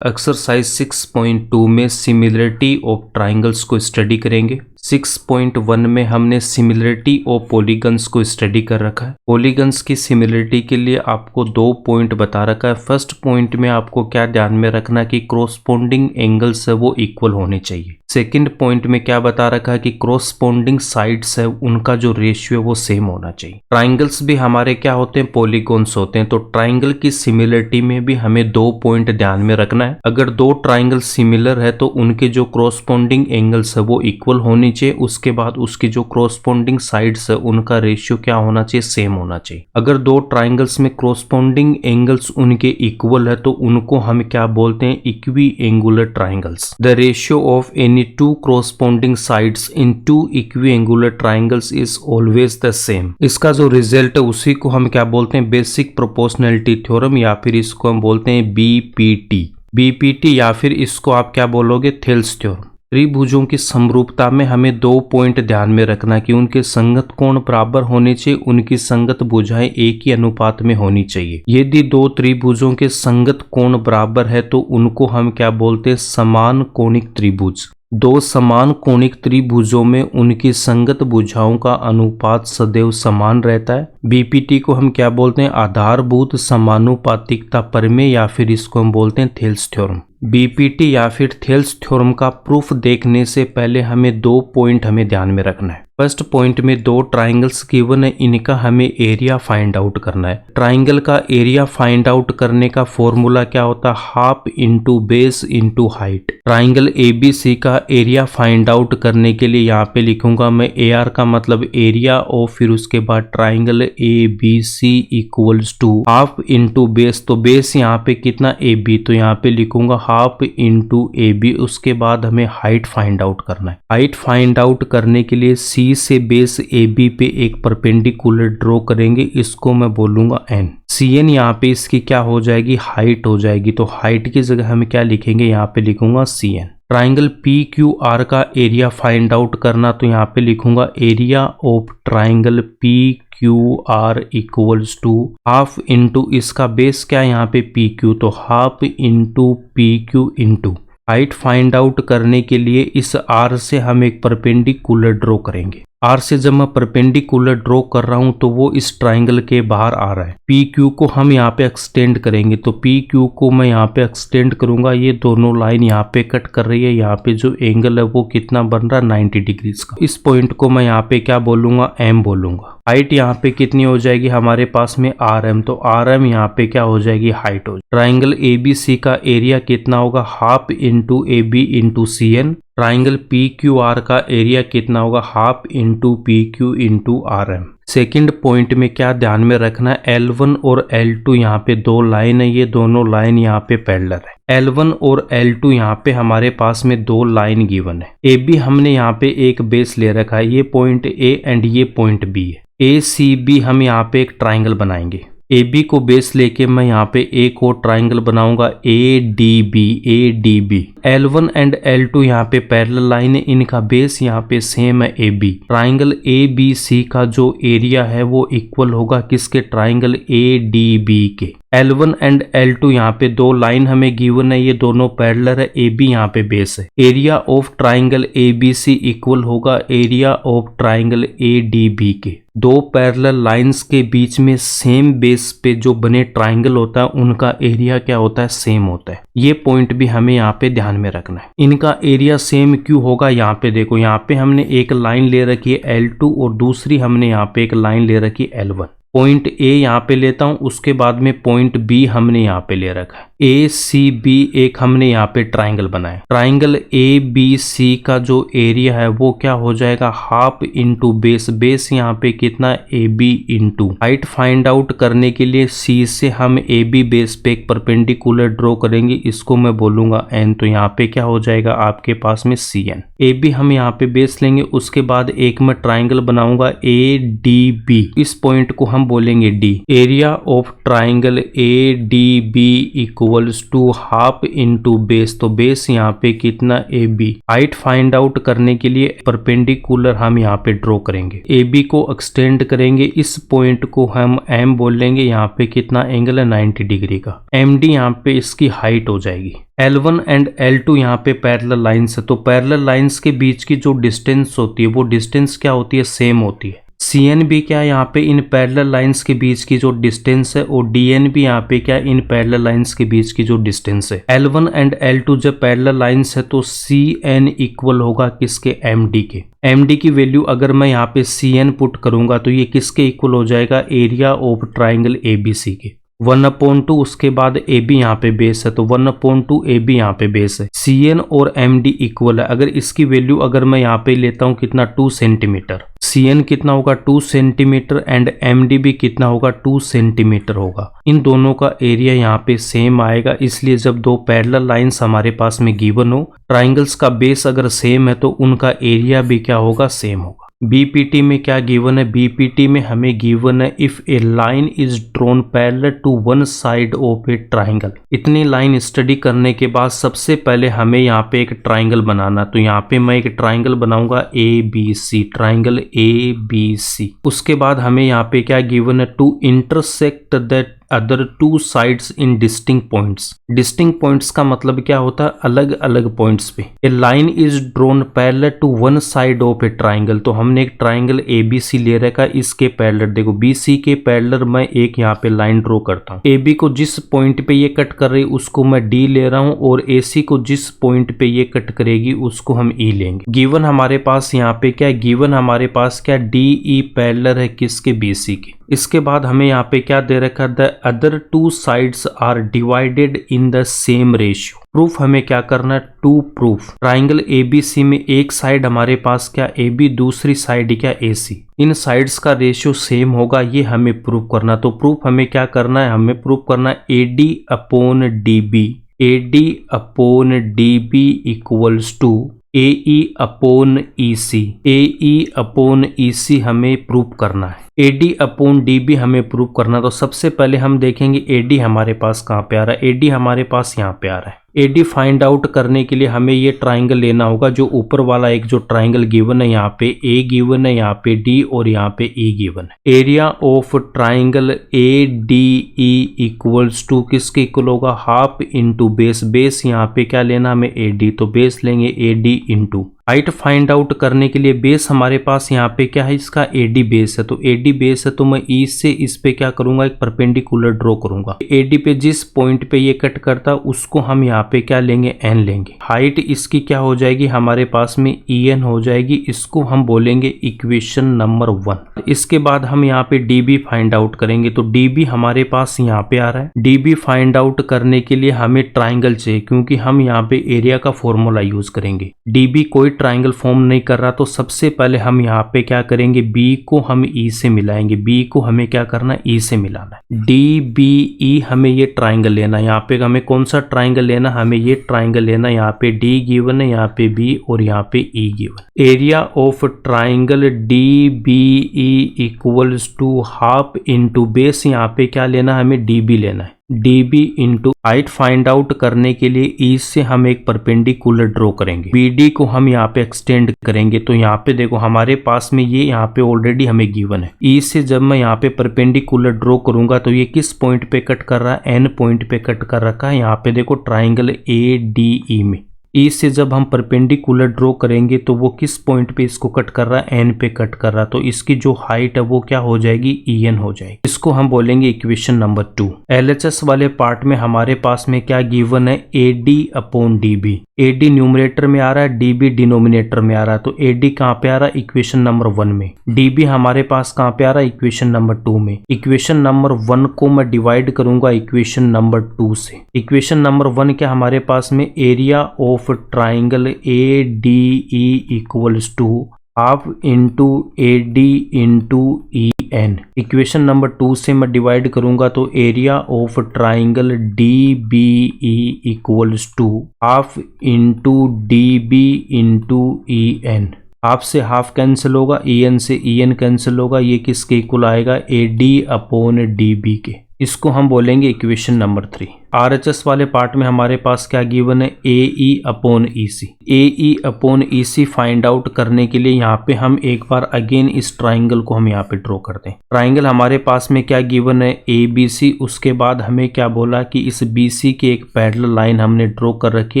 Exercise 6.2 में similarity of triangles को study करेंगे। 6.1 में हमने सिमिलरिटी ऑफ पॉलीगन्स को स्टडी कर रखा है। पॉलीगन्स की सिमिलरिटी के लिए आपको 2 पॉइंट बता रखा है। फर्स्ट पॉइंट में आपको क्या ध्यान में रखना कि क्रॉसपोंडिंग एंगल्स है वो इक्वल होने चाहिए। सेकंड पॉइंट में क्या बता रखा है कि क्रॉसपोंडिंग साइड्स है उनका जो रेशियो है वो सेम होना चाहिए। ट्राइंगल्स भी हमारे क्या होते हैं, पॉलीगॉन्स होते हैं। तो ट्राइंगल की सिमिलरिटी में भी हमें 2 पॉइंट ध्यान में रखना है। अगर 2 ट्राइंगल सिमिलर है तो उनके जो क्रॉसपोंडिंग एंगल्स है वो इक्वल होनी चाहिए। उसके बाद उसकी जो क्रॉसपोंडिंग साइड्स है उनका रेशियो क्या होना चाहिए, सेम होना चाहिए। अगर 2 ट्राइंगल्स में क्रॉसपोंडिंग एंगल्स उनके इक्वल है तो उनको हम क्या बोलते हैं, equi angular triangles. The ratio of any 2 corresponding sides in 2 equiangular triangles is always the same। इसका जो रिजल्ट है उसी को हम क्या बोलते हैं, बेसिक प्रोपोर्शनैलिटी थ्योरम, या फिर इसको हम बोलते हैं बीपीटी, या फिर इसको आप क्या बोलोगे, थेल्स थ्योरम। त्रिभुजों की समरूपता में हमें 2 पॉइंट ध्यान में रखना कि उनके संगत कोण बराबर होने चाहिए, उनकी संगत भुजाएं एक ही अनुपात में होनी चाहिए। यदि 2 त्रिभुजों के संगत कोण बराबर है तो उनको हम क्या बोलते हैं, समान कोणिक त्रिभुज। 2 समान कोणिक त्रिभुजों में उनकी संगत भुजाओं का अनुपात सदैव समान रहता है। बीपीटी को हम क्या बोलते हैं, आधारभूत समानुपातिकता प्रमेय, या फिर इसको हम बोलते हैं थेल्स थ्योरम। बीपीटी या फिर थेल्स थ्योरम का प्रूफ देखने से पहले हमें 2 पॉइंट हमें ध्यान में रखना है। फर्स्ट पॉइंट में 2 ट्राइंगल्स गिवन है, इनका हमें एरिया फाइंड आउट करना है। ट्राइंगल का एरिया फाइंड आउट करने का फॉर्मूला क्या होता है, half into base into height. Triangle ABC का एरिया फाइंड आउट करने के लिए यहाँ पे लिखूंगा मैं AR का मतलब एरिया, और फिर उसके बाद triangle ABC equals to half into base. तो बेस यहाँ पे कितना, AB, तो यहाँ पे लिखूंगा हाफ इंटू AB। उसके बाद हमें हाइट फाइंड आउट करना है। हाइट फाइंड आउट करने के लिए C से बेस AB पे एक परपेंडिकुलर ड्रॉ करेंगे, इसको मैं बोलूंगा N। CN यहाँ पे इसकी क्या हो जाएगी, हाइट हो जाएगी। तो हाइट की जगह हम क्या लिखेंगे, यहाँ पे लिखूंगा CN। ट्राइंगल PQR का एरिया फाइंड आउट करना, तो यहाँ पे लिखूंगा area of triangle PQR equals to half into इसका बेस क्या है यहाँ पे PQ, तो half into PQ into height find out करने के लिए इस R से हम एक परपेंडिकुलर ड्रॉ करेंगे। R से जब मैं परपेंडिकुलर ड्रॉ कर रहा हूं तो वो इस ट्राइंगल के बाहर आ रहा है। PQ को हम यहाँ पे एक्सटेंड करेंगे, तो PQ को मैं यहाँ पे एक्सटेंड करूंगा। ये दोनों लाइन यहाँ पे कट कर रही है। यहाँ पे जो एंगल है वो कितना बन रहा है, 90 डिग्रीज का। इस पॉइंट को मैं यहाँ पे क्या बोलूंगा, M बोलूंगा। हाइट यहाँ पे कितनी हो जाएगी हमारे पास में, RM, तो RM यहाँ पे क्या हो जाएगी, हाइट हो जाएगी। ट्राइंगल ABC का एरिया कितना होगा, half into AB into CN। Triangle PQR का एरिया कितना होगा, half into PQ into RM। Second point में क्या ध्यान में रखना है, L1 और L2 यहाँ पे 2 लाइन है, ये दोनों लाइन यहाँ पे पैरेलल है। L1 और L2 यहाँ पे हमारे पास में 2 लाइन गिवन है। AB हमने यहाँ पे एक बेस ले रखा है, ये पॉइंट A एंड ये पॉइंट B है। ACB हम यहाँ पे एक ट्राइंगल बनाएंगे। AB को बेस लेके मैं यहाँ पे एक और ट्राइंगल बनाऊंगा, ADB। L1 एंड L2 यहाँ पे पैरेलल लाइन है, इनका बेस यहाँ पे सेम है AB। ट्राइंगल ABC का जो एरिया है वो इक्वल होगा किसके, ट्राइंगल ADB के। L1 एंड L2 यहाँ पे 2 लाइन हमें गिवन है, ये दोनों पैरेलल है, AB यहाँ पे बेस है। Area of triangle ABC equal होगा एरिया ऑफ ट्राइंगल ADB के। 2 पैरेलल लाइंस के बीच में सेम बेस पे जो बने ट्राइंगल होता है उनका एरिया क्या होता है, सेम होता है। ये पॉइंट भी हमें यहाँ पे ध्यान में रखना है। इनका एरिया सेम क्यों होगा, यहाँ पे देखो, यहाँ पे हमने एक लाइन ले रखी है L2 और दूसरी हमने यहाँ पे एक लाइन ले रखी है L1। पॉइंट A यहाँ पे लेता हूं, उसके बाद में पॉइंट B हमने यहाँ पे ले रखा है। ACB एक हमने यहाँ पे ट्राइंगल बनाया। ट्राइंगल ABC का जो एरिया है वो क्या हो जाएगा, हाफ इंटू बेस यहाँ पे कितना, AB into height find out करने के लिए C से हम AB बेस पे एक परपेंडिकुलर ड्रॉ करेंगे, इसको मैं बोलूंगा N। तो यहाँ पे क्या हो जाएगा आपके पास में CN। AB हम यहाँ पे बेस लेंगे, उसके बाद एक मैं ट्राइंगल बनाऊंगा ADB, इस पॉइंट को हम बोलेंगे D। Area of triangle ADB equal equals to half into base, तो बेस यहाँ पे कितना A B. Height find out करने के लिए परपेंडिकुलर हम यहाँ पे ड्रॉ करेंगे, ए बी को एक्सटेंड करेंगे, इस पॉइंट को हम एम बोल लेंगे, यहाँ पे कितना एंगल है 90 डिग्री का। एम डी यहाँ पे इसकी हाइट हो जाएगी। L1 एंड L2 यहाँ पे पैरेलल लाइंस है, तो पैरेलल लाइंस के बीच की जो डिस्टेंस होती है वो डिस्टेंस क्या होती है, सेम होती है। CN भी क्या है यहाँ पे इन पैरेलल लाइंस के बीच की जो डिस्टेंस है, और DN भी यहाँ पे क्या इन पैरेलल लाइंस के बीच की जो डिस्टेंस है। L1 एंड L2 जब पैरेलल लाइंस है तो CN इक्वल होगा किसके, MD के। MD की वैल्यू अगर मैं यहाँ पे CN पुट करूंगा तो ये किसके इक्वल हो जाएगा, एरिया ऑफ ट्राइंगल ABC के। 1/2, उसके बाद AB यहाँ पे बेस है तो 1/2 AB यहाँ पे बेस है। CN और MD इक्वल है, अगर इसकी वैल्यू अगर मैं यहाँ पे लेता हूँ कितना 2 सेंटीमीटर, CN कितना होगा 2 सेंटीमीटर एंड MD भी कितना होगा 2 सेंटीमीटर होगा। इन दोनों का एरिया यहाँ पे सेम आएगा, इसलिए जब दो पैरेलल लाइंस हमारे पास में गिवन हो, ट्राइंगल्स का बेस अगर सेम है तो उनका एरिया भी क्या होगा, सेम होगा। बीपीटी में क्या गिवन है, बीपीटी में हमें गिवन है if a line is drawn parallel to one side of a triangle. इतनी लाइन स्टडी करने के बाद सबसे पहले हमें यहाँ पे एक ट्राइंगल बनाना, तो यहाँ पे मैं एक ट्राइंगल बनाऊंगा ABC, ट्राइंगल ABC। उसके बाद हमें यहाँ पे क्या गिवन है, to intersect that other two sides in distinct points. Distinct points का मतलब क्या होता है, अलग अलग पॉइंट्स पे। A line is drawn parallel to one side of a triangle, तो हमने एक ट्राइंगल ABC ले रखा है, इसके पैरेलल देखो BC के पैरेलल मैं एक यहाँ पे लाइन ड्रॉ करता हूँ। AB को जिस पॉइंट पे ये कट कर रही उसको मैं D ले रहा हूँ, और AC को जिस पॉइंट पे ये कट करेगी उसको हम E लेंगे। गिवन हमारे पास यहाँ पे क्या है, गिवन हमारे पास क्या DE पैरेलल है किसके, BC के। इसके बाद हमें यहाँ पे क्या दे रखा है, the other two sides are divided in the same ratio. Proof हमें क्या करना है, टू प्रूफ। ट्राइंगल ABC में एक साइड हमारे पास क्या AB, दूसरी साइड क्या AC, इन साइड्स का रेशियो सेम होगा, ये हमें प्रूफ करना। तो प्रूफ हमें क्या करना है, हमें प्रूफ करना है AD/DB, AD/DB equals to AE/EC, AE/EC हमें प्रूफ करना है। AD/DB हमें प्रूफ करना, तो सबसे पहले हम देखेंगे AD हमारे पास कहाँ पे आ रहा है। AD हमारे पास यहाँ पे आ रहा है। AD फाइंड आउट करने के लिए हमें ये ट्राइंगल लेना होगा, जो ऊपर वाला एक जो ट्राइंगल गिवन है, यहाँ पे A गिवन है, यहाँ पे D और यहाँ पे E गिवन है। Area of triangle ADE equals to किसके इक्वल होगा, हाफ इंटू बेस। बेस यहाँ पे क्या लेना हमें AD, तो बेस लेंगे AD into height find out करने के लिए बेस हमारे पास यहाँ पे क्या है, इसका AD बेस है, तो AD बेस है तो मैं E से इस पे क्या करूंगा, एक परपेंडिकुलर ड्रॉ करूंगा। AD पे जिस पॉइंट पे ये कट करता उसको हम यहाँ पे क्या लेंगे, N लेंगे। हाइट इसकी क्या हो जाएगी, हमारे पास में EN हो जाएगी, इसको हम बोलेंगे इक्वेशन नंबर 1। इसके बाद हम यहाँ पे DB फाइंड आउट करेंगे, तो DB हमारे पास यहाँ पे आ रहा है। DB फाइंड आउट करने के लिए हमें ट्राइंगल चाहिए, क्योंकि हम यहाँ पे एरिया का फॉर्मूला यूज करेंगे। DB कोई ट्राइंगल फॉर्म नहीं कर रहा, तो सबसे पहले हम यहाँ पे क्या करेंगे, B को हम E से मिलाएंगे। B को हमें क्या करना है, E से मिलाना है। DBE हमें ये ट्राइंगल लेना है। यहाँ पे हमें कौन सा ट्राइंगल लेना, हमें ये ट्राइंगल लेना। यहाँ पे D गिवन है, यहाँ पे B और यहाँ पे E given. Area of triangle DBE equals to half into base, यहाँ पे क्या लेना, हमें DB लेना है। DB into height find out करने के लिए E से हम एक परपेंडिकुलर ड्रॉ करेंगे। BD को हम यहाँ पे एक्सटेंड करेंगे, तो यहाँ पे देखो हमारे पास में ये यहाँ पे ऑलरेडी हमें गिवन है। E से जब मैं यहाँ पे परपेंडिकुलर ड्रॉ करूंगा तो ये किस पॉइंट पे कट कर रहा है, N पॉइंट पे कट कर रखा है। यहाँ पे देखो ट्राइंगल ADE में E से जब हम परपेंडिकुलर ड्रॉ करेंगे तो वो किस पॉइंट पे इसको कट कर रहा है, N पे कट कर रहा है, तो इसकी जो हाइट है वो क्या हो जाएगी, EN हो जाएगी। इसको हम बोलेंगे इक्वेशन नंबर 2। LHS वाले पार्ट में हमारे पास में क्या गिवन है, AD/DB। AD न्यूमरेटर में आ रहा है, DB डिनोमिनेटर में आ रहा है, तो AD कहाँ पे आ रहा है, इक्वेशन नंबर 1 में। DB हमारे पास कहाँ पे आ रहा है, इक्वेशन नंबर 2 में। इक्वेशन नंबर 1 को मैं डिवाइड करूंगा इक्वेशन नंबर 2 से। इक्वेशन नंबर 1 क्या हमारे पास में, area of triangle ADE equals to half into AD into EN। Equation number 2 से मैं डिवाइड करूंगा तो area of triangle DBE equals to half into DB into EN। Half से हाफ कैंसिल होगा, EN से EN कैंसिल होगा, ये किसके इक्वल आएगा, AD/DB के। इसको हम बोलेंगे इक्वेशन नंबर 3। RHS वाले पार्ट में हमारे पास क्या गिवन है, AE upon EC। AE upon EC find out करने के लिए यहाँ पे हम एक बार अगेन इस ट्राइंगल को हम यहाँ पे ड्रॉ करते हैं। ट्राइंगल हमारे पास में क्या गिवन है, ABC। उसके बाद हमें क्या बोला कि इस BC की एक पैरेलल लाइन हमने ड्रॉ कर रखी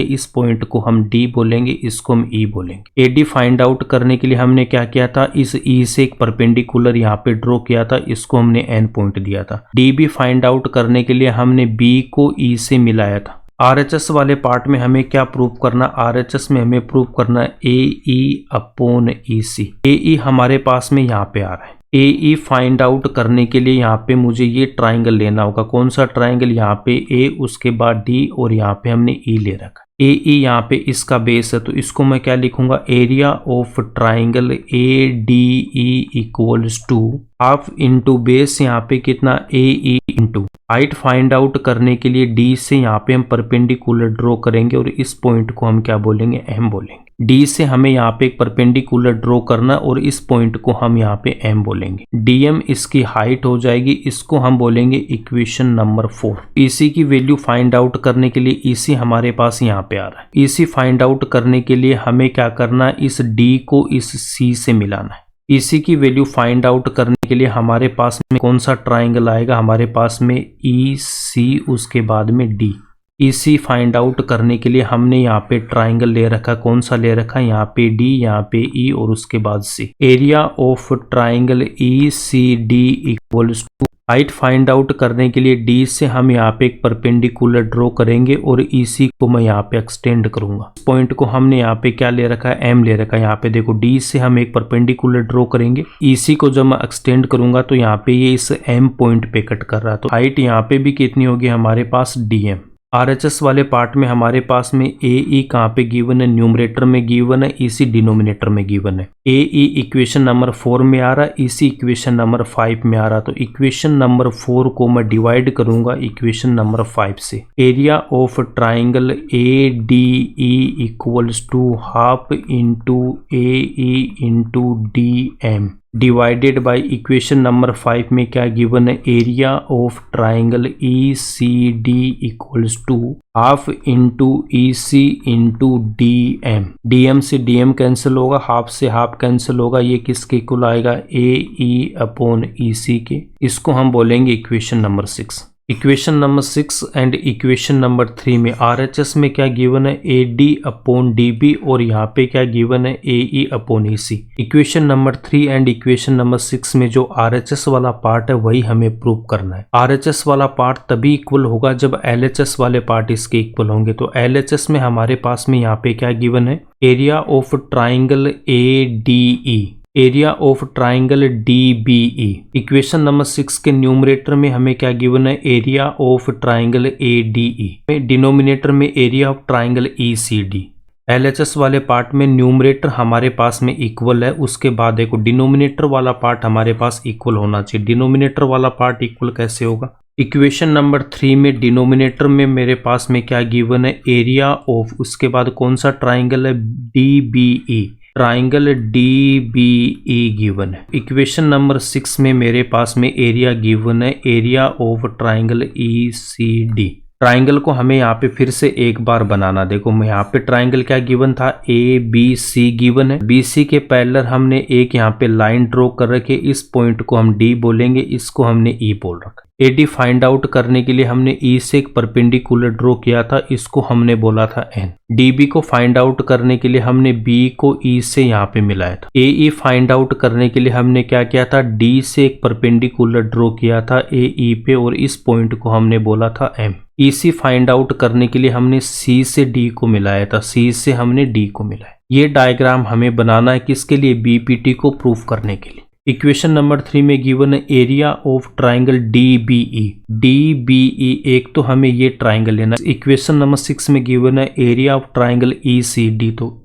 है, इस पॉइंट को हम D बोलेंगे, इसको हम E बोलेंगे। AD फाइंड आउट करने के लिए हमने क्या किया था, इस E से एक परपेंडिकुलर यहाँ पे ड्रॉ किया था, इसको हमने N पॉइंट दिया था। DB फाइंड आउट करने के लिए हमने B को E से मिलाया था। RHS वाले पार्ट में हमें क्या प्रूव करना, RHS में हमें प्रूव करना AE अपॉन EC। AE हमारे पास में यहाँ पे आ रहा है। AE फाइंड आउट करने के लिए यहाँ पे मुझे ये ट्राइंगल लेना होगा। कौन सा ट्राइंगल, यहाँ पे A, उसके बाद D और यहाँ पे हमने E ले रखा। AE यहाँ पे इसका बेस है, तो इसको मैं क्या लिखूंगा, area of triangle ADE equals to half into base यहाँ पे कितना AE into height. Find out करने के लिए D से यहाँ पे हम परपेंडिकुलर ड्रॉ करेंगे और इस पॉइंट को हम क्या बोलेंगे, M बोलेंगे। D से हमें यहाँ पे एक परपेंडिकुलर ड्रॉ करना और इस पॉइंट को हम यहाँ पे M बोलेंगे। DM इसकी हाइट हो जाएगी, इसको हम बोलेंगे इक्वेशन नंबर 4। EC की वैल्यू फाइंड आउट करने के लिए EC हमारे पास यहाँ पे आ रहा है। EC फाइंड आउट करने के लिए हमें क्या करना है, इस D को इस C से मिलाना है। EC की वैल्यू फाइंड आउट करने के लिए हमारे पास में कौन सा ट्राइंगल आएगा, हमारे पास में EC, उसके बाद में D। EC फाइंड आउट करने के लिए हमने यहाँ पे ट्राइंगल ले रखा, कौन सा ले रखा, यहाँ पे D, यहाँ पे E और उसके बाद C। Area of triangle ECD equals to height. Find out करने के लिए D से हम यहाँ पे एक परपेंडिकुलर ड्रॉ करेंगे और EC को मैं यहाँ पे एक्सटेंड करूंगा। पॉइंट को हमने यहाँ पे क्या ले रखा है, M ले रखा है। यहाँ पे देखो D से हम एक परपेंडिकुलर ड्रॉ करेंगे, EC को जब मैं एक्सटेंड करूंगा तो यहाँ पे ये इस M पॉइंट पे कट कर रहा है, तो हाइट यहाँ पे भी कितनी होगी हमारे पास, DM। RHS वाले पार्ट में हमारे पास में AE कहाँ पे गिवन है, न्यूमरेटर में गिवन है, EC डिनोमिनेटर में गिवन है। AE इक्वेशन नंबर 4 में आ रहा है, EC इक्वेशन नंबर 5 में आ रहा, तो इक्वेशन नंबर 4 को मैं डिवाइड करूंगा इक्वेशन नंबर 5 से। Area of triangle ADE equals to half into AE into DM divided by equation number 5 में क्या गिवन है, area of triangle ECD equals to half into EC into DM। DM से DM cancel होगा, half से half cancel होगा, ये किसके equal आएगा, AE अपॉन EC के। इसको हम बोलेंगे equation number 6। Equation number 6 and equation number 3 में RHS में क्या गिवन है, AD अपॉन DB और यहाँ पे क्या गिवन है, AE upon EC। Equation number 3 and equation number 6 में जो RHS वाला पार्ट है वही हमें प्रूव करना है। RHS वाला पार्ट तभी इक्वल होगा जब LHS वाले पार्ट इसके इक्वल होंगे। तो LHS में हमारे पास में यहाँ पे क्या गिवन है, area of triangle ADE, area of triangle DBE। Equation number 6 के न्यूमरेटर में हमें क्या गिवन है, area of triangle ADE। Denominator में area of triangle ECD। LHS वाले पार्ट में न्यूमरेटर हमारे पास में इक्वल है, उसके बाद देखो डिनोमिनेटर वाला पार्ट हमारे पास इक्वल होना चाहिए। डिनोमिनेटर वाला पार्ट इक्वल कैसे होगा, इक्वेशन नंबर 3 में डिनोमिनेटर में मेरे पास में क्या गिवन है, एरिया ऑफ, उसके बाद कौन सा ट्राइंगल है, DBE, ट्राइंगल DBE गिवन है। इक्वेशन नंबर 6 में मेरे पास में एरिया गिवन है, area of triangle ECD। Triangle को हमें यहाँ पे फिर से एक बार बनाना। देखो मैं यहाँ पे ट्राइंगल क्या गिवन था, ABC गिवन है। BC के पैरेलल हमने एक यहाँ पे लाइन ड्रॉ कर रखी है, इस पॉइंट को हम D बोलेंगे, इसको हमने E बोल रखा है। AD फाइंड आउट करने के लिए हमने E से एक परपेंडिकुलर ड्रॉ किया था, इसको हमने बोला था N। DB को फाइंड आउट करने के लिए हमने B को E से यहाँ पे मिलाया था। AE फाइंड आउट करने के लिए हमने क्या किया था, D से एक परपेंडिकुलर ड्रॉ किया था AE पे और इस पॉइंट को हमने बोला था M। EC फाइंड आउट करने के लिए हमने C से D को मिलाया था, C से हमने D को मिलाया। ये डायग्राम हमें बनाना है किसके लिए, BPT को प्रूफ करने के लिए। इक्वेशन नंबर 3 में गिवन है area of triangle DBE। DBE एक तो हमें ये ट्राइंगल लेना है। इक्वेशन नंबर 6 में गिवन है एरिया ऑफ ट्राइंगल ECD, तो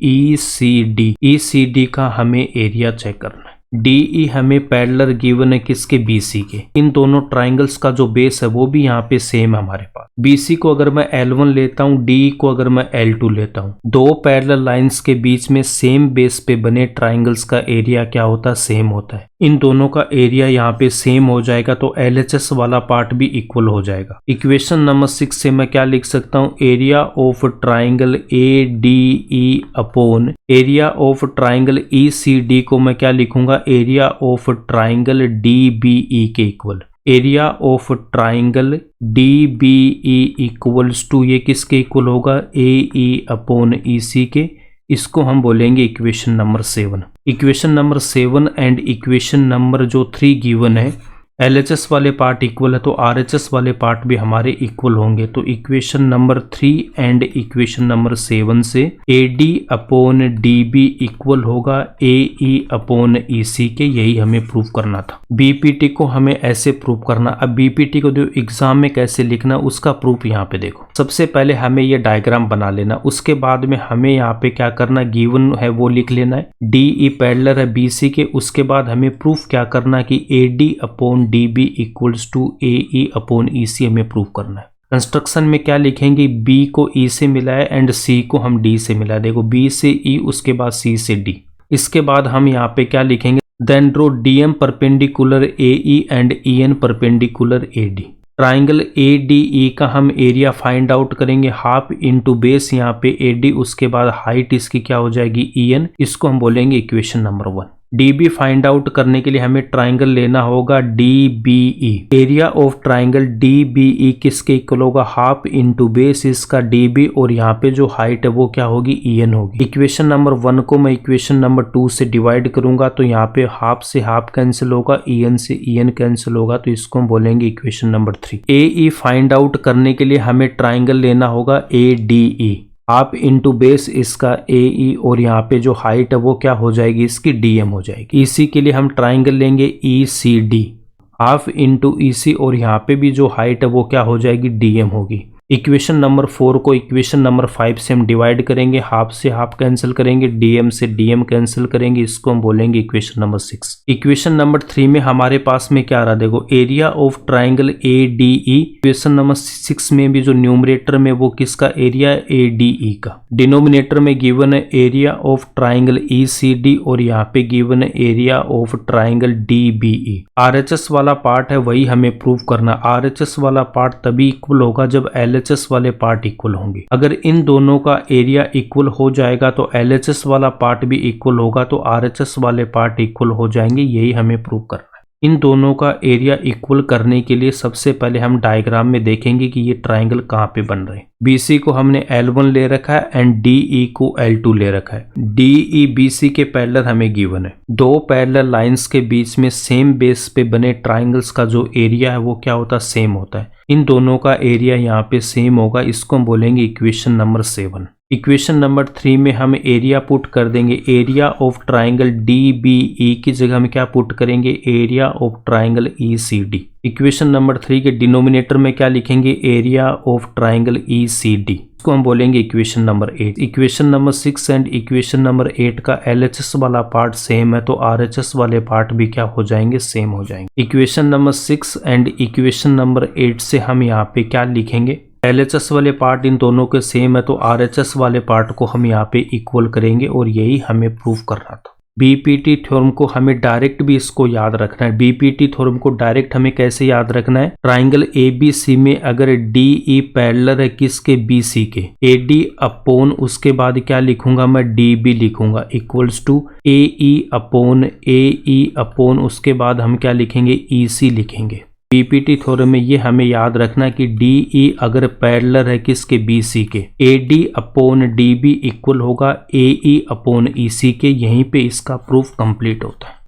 ECD का हमें एरिया चेक करना है। DE हमें पैरेलल गिवन है किसके, BC के। इन दोनों ट्राइंगल्स का जो बेस है वो भी यहाँ पे सेम है हमारे पास। BC को अगर मैं L1 लेता हूँ, DE को अगर मैं L2 लेता हूँ, दो पैरेलल लाइंस के बीच में सेम बेस पे बने ट्राइंगल्स का एरिया क्या होता है, सेम होता है। इन दोनों का एरिया यहाँ पे सेम हो जाएगा तो LHS वाला पार्ट भी इक्वल हो जाएगा। इक्वेशन नंबर 6 से मैं क्या लिख सकता हूँ, area of triangle ADE upon area of triangle ECD को मैं क्या लिखूंगा, एरिया ऑफ ट्राइंगल DBE के equal. Area of triangle DBE equals to ये किसके इक्वल होगा, AE अपॉन EC के। इसको हम बोलेंगे equation number 7। Equation number 7 and equation number जो 3 गिवन है, LHS वाले पार्ट इक्वल है तो RHS वाले पार्ट भी हमारे इक्वल होंगे। तो equation number 3 and equation number 7 से AD अपॉन DB इक्वल होगा AE अपॉन EC के, यही हमें प्रूव करना था। BPT को हमें ऐसे प्रूव करना। अब BPT को जो एग्जाम में कैसे लिखना उसका प्रूफ यहाँ पे देखो। सबसे पहले हमें ये डायग्राम बना लेना, उसके बाद में हमें यहाँ पे क्या करना, गिवन है वो लिख लेना है, DE पैरेलल है BC के। उसके बाद हमें प्रूफ क्या करना कि AD upon DB equals to AE upon EC हमें प्रूव करना है। कंस्ट्रक्शन में क्या लिखेंगे, B को E से मिला है एंड C को हम D से मिला है। देखो B से E, उसके बाद C से D। इसके बाद हम यहाँ पे क्या लिखेंगे, then draw DM perpendicular AE and EN perpendicular AD। Triangle ADE का हम एरिया फाइंड आउट करेंगे, हाफ इंटू बेस यहाँ पे AD, उसके बाद हाइट इसकी क्या हो जाएगी EN। इसको हम बोलेंगे equation number 1। DB find out करने के लिए हमें ट्राइंगल लेना होगा DBE। Area of triangle DBE किसके इक्वल होगा, हाफ इंटू बेस इसका DB, और यहाँ पे जो हाइट है वो क्या होगी EN होगी। इक्वेशन नंबर 1 को मैं इक्वेशन नंबर 2 से डिवाइड करूंगा तो यहाँ पे हाफ से हाफ कैंसिल होगा, EN से EN कैंसिल होगा, तो इसको हम बोलेंगे equation number 3। AE find out करने के लिए हमें ट्राइंगल लेना होगा ADE, हाफ इंटू बेस इसका AE, और यहाँ पे जो हाइट है वो क्या हो जाएगी इसकी DM हो जाएगी। EC के लिए हम ट्राइंगल लेंगे ECD, हाफ इंटू EC, और यहाँ पे भी जो हाइट है वो क्या हो जाएगी DM होगी। इक्वेशन नंबर 4 को इक्वेशन नंबर 5 से हम डिवाइड करेंगे, हाफ से हाफ कैंसिल करेंगे, DM से DM कैंसिल करेंगे, इसको हम बोलेंगे इक्वेशन नंबर 6। इक्वेशन नंबर 3 में हमारे पास में क्या रहा, देखो area of triangle ADE। Equation number 6 में भी जो न्यूमरेटर में वो किसका एरिया है, ADE का। डिनोमिनेटर में गिवन है एरिया ऑफ ट्राइंगल ECD, और यहाँ पे गिवन है area of triangle DBE। RHS वाला पार्ट है वही हमें प्रूव करना। RHS वाला पार्ट तभी इक्वल होगा जब LHS वाले पार्ट इक्वल होंगे। अगर इन दोनों का एरिया इक्वल हो जाएगा तो LHS वाला पार्ट भी इक्वल होगा, तो RHS वाले पार्ट इक्वल हो जाएंगे, यही हमें प्रूव करना है। इन दोनों का एरिया इक्वल करने के लिए सबसे पहले हम डायग्राम में देखेंगे कि ये ट्राइंगल कहाँ पे बन रहे हैं। BC को हमने L1 ले रखा है एंड DE को L2 ले रखा है। DE BC के पैरेलल हमें गिवन है। दो पैरेलल लाइंस के बीच में सेम बेस पे बने ट्राइंगल्स का जो एरिया है वो क्या होता है, सेम होता है। इन दोनों का एरिया यहाँ पे सेम होगा, इसको हम बोलेंगे इक्वेशन नंबर 7। इक्वेशन नंबर 3 में हम एरिया पुट कर देंगे, एरिया ऑफ ट्राइंगल DBE की जगह हम क्या पुट करेंगे, area of triangle ECD। Equation number 3 के डिनोमिनेटर में क्या लिखेंगे, एरिया ऑफ ट्राइंगल ECD, इसको हम बोलेंगे equation number 8। Equation number 6 and equation number 8 का LHS वाला पार्ट सेम है तो RHS वाले पार्ट भी क्या हो जाएंगे, सेम हो जाएंगे। Equation number 6 and equation number 8 से हम यहाँ पे क्या लिखेंगे, LHS वाले पार्ट इन दोनों के सेम है तो RHS वाले पार्ट को हम यहाँ पे इक्वल करेंगे, और यही हमें प्रूव करना था। BPT थ्योरम को हमें डायरेक्ट भी इसको याद रखना है। BPT थ्योरम को डायरेक्ट हमें कैसे याद रखना है, ट्राइंगल ABC में अगर DE पैरेलल है किसके, BC के, AD अपॉन उसके बाद क्या लिखूंगा मैं, DB लिखूंगा, equals to AE upon AE upon उसके बाद हम क्या लिखेंगे, EC लिखेंगे। BPT थ्योरम में ये हमें याद रखना कि DE अगर पैरेलल है किसके, BC के, AD अपॉन DB इक्वल होगा AE अपॉन EC के। यहीं पे इसका प्रूफ कंप्लीट होता है।